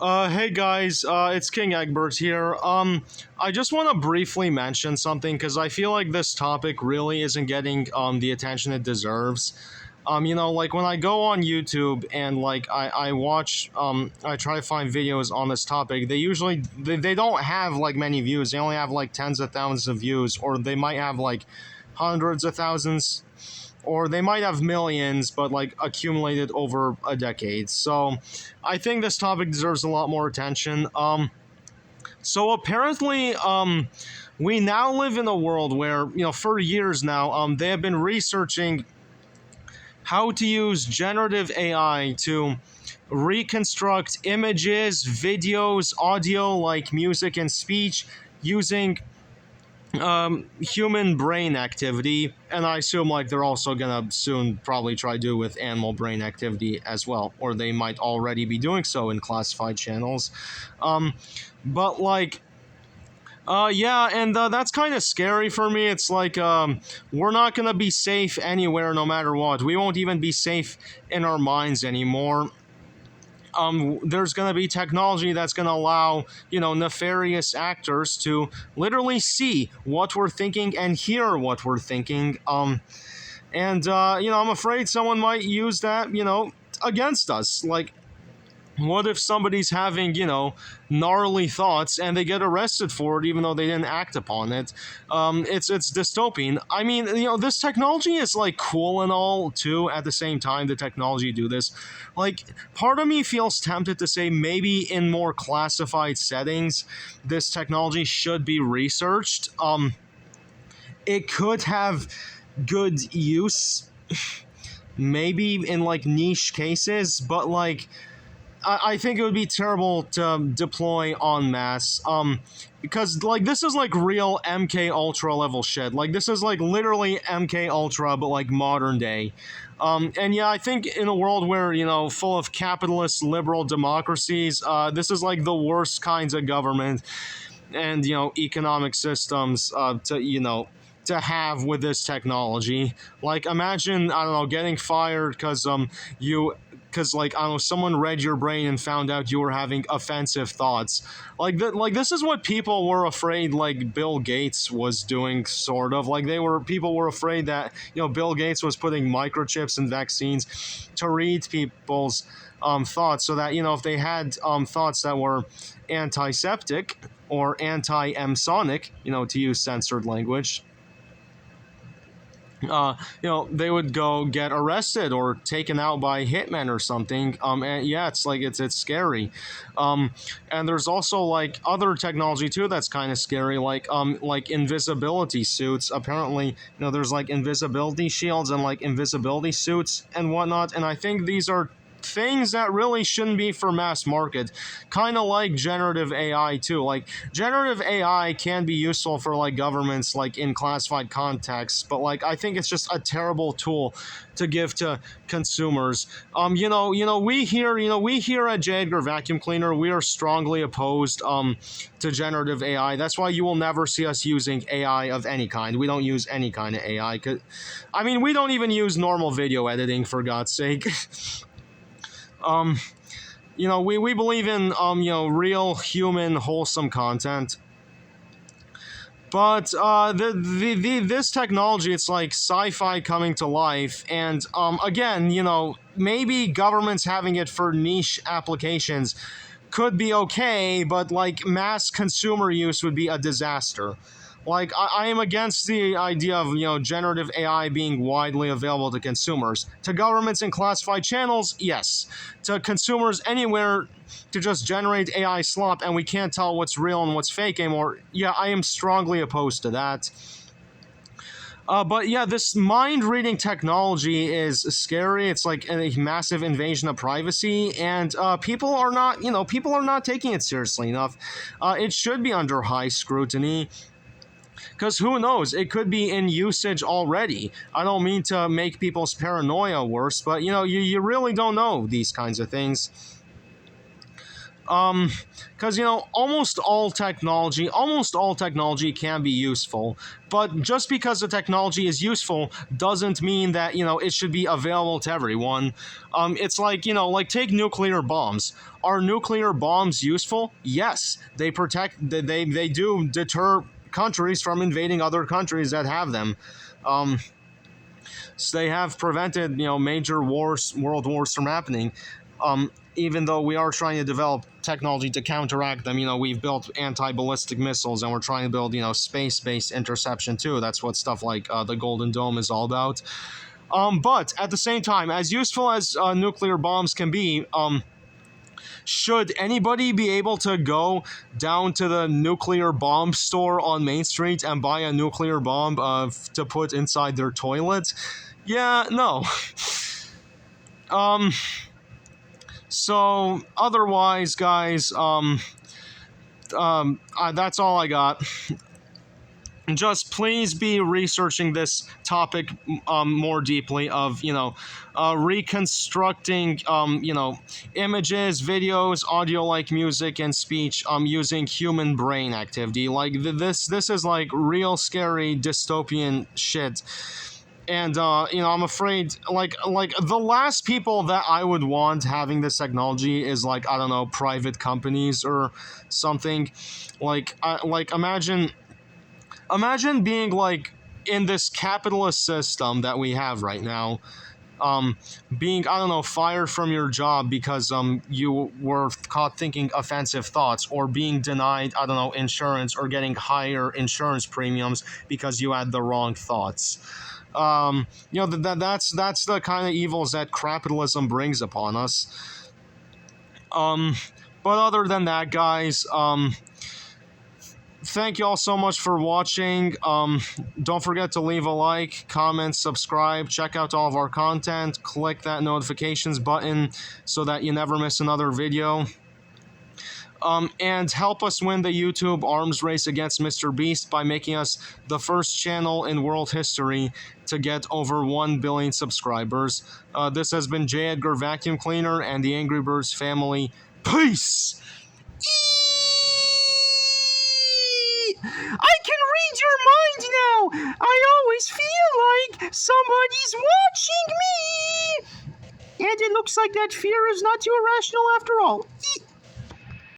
Hey guys, it's King Egbert here. I just want to briefly mention something because I feel like this topic really isn't getting the attention it deserves. Like when I go on YouTube and like I watch, I try to find videos on this topic. They don't have like many views. They only have like tens of thousands of views, or they might have like hundreds of thousands, or they might have millions, but like accumulated over a decade. So I think this topic deserves a lot more attention. So apparently, we now live in a world where, for years now, they have been researching how to use generative AI to reconstruct images, videos, audio like music and speech using human brain activity, and I assume like they're also gonna soon probably try to do with animal brain activity as well, or they might already be doing so in classified channels. Um, but like. Yeah, and that's kind of scary for me. It's like we're not gonna be safe anywhere, no matter what. We won't even be safe in our minds anymore. There's going to be technology that's going to allow, nefarious actors to literally see what we're thinking and hear what we're thinking. I'm afraid someone might use that, against us. Like, what if somebody's having, gnarly thoughts and they get arrested for it even though they didn't act upon it? It's dystopian. I mean, this technology is like cool and all too. At the same time, the technology do this. Like, part of me feels tempted to say maybe in more classified settings, this technology should be researched. It could have good use, maybe in like niche cases, but like I think it would be terrible to deploy en masse. Because like this is like real MK Ultra level shit. Like this is like literally MK Ultra, but like modern day. And yeah, I think in a world where full of capitalist liberal democracies, this is like the worst kinds of government and economic systems to have with this technology. Like imagine, I don't know, getting fired because you because like I don't know, someone read your brain and found out you were having offensive thoughts. Like this is what people were afraid like Bill Gates was doing, sort of. Like people were afraid that Bill Gates was putting microchips in vaccines to read people's thoughts, so that if they had thoughts that were antiseptic or anti-emsonic, to use censored language, they would go get arrested or taken out by hitmen or something. And yeah, it's scary. And there's also like other technology too that's kind of scary, like invisibility suits. Apparently, there's like invisibility shields and like invisibility suits and whatnot. And I think these are things that really shouldn't be for mass market, kind of like generative AI too. Like generative AI can be useful for like governments, like in classified contexts, but like I think it's just a terrible tool to give to consumers. We here at J. Edgar Vacuum Cleaner, we are strongly opposed to generative AI. That's why you will never see us using AI of any kind. We don't use any kind of AI. I mean, we don't even use normal video editing, for God's sake. We believe in real human wholesome content. But this technology, it's like sci-fi coming to life, and again, maybe governments having it for niche applications could be okay, but like mass consumer use would be a disaster. Like I am against the idea of generative AI being widely available to consumers. To governments and classified channels, yes. To consumers anywhere, to just generate AI slop and we can't tell what's real and what's fake anymore. Yeah, I am strongly opposed to that. But yeah, this mind reading technology is scary. It's like a massive invasion of privacy, and people are not taking it seriously enough. It should be under high scrutiny. Because who knows, it could be in usage already. I don't mean to make people's paranoia worse, but you really don't know these kinds of things. Because almost all technology can be useful, but just because the technology is useful doesn't mean that it should be available to everyone. It's like like take nuclear bombs. Are nuclear bombs useful? Yes, they protect. They do deter countries from invading other countries that have them. So they have prevented major wars, world wars from happening. Even though we are trying to develop technology to counteract them, we've built anti-ballistic missiles, and we're trying to build space-based interception too. That's what stuff like the Golden Dome is all about. But at the same time, as useful as nuclear bombs can be, should anybody be able to go down to the nuclear bomb store on Main Street and buy a nuclear bomb to put inside their toilet? Yeah, no. So otherwise, guys, that's all I got. Just please be researching this topic more deeply of reconstructing images, videos, audio like music, and speech using human brain activity. Like this is like real scary dystopian shit. And I'm afraid like the last people that I would want having this technology is like, I don't know, private companies or something. Like imagine being like in this capitalist system that we have right now, being, I don't know, fired from your job because you were caught thinking offensive thoughts, or being denied, I don't know, insurance, or getting higher insurance premiums because you had the wrong thoughts. That's the kind of evils that capitalism brings upon us. But other than that, guys, thank you all so much for watching. Don't forget to leave a like, comment, subscribe, check out all of our content, click that notifications button so that you never miss another video. And help us win the YouTube arms race against Mr. Beast by making us the first channel in world history to get over 1 billion subscribers. This has been J. Edgar Vacuum Cleaner and the Angry Birds family. Peace! I can read your mind now! I always feel like somebody's watching me! And it looks like that fear is not too irrational after all.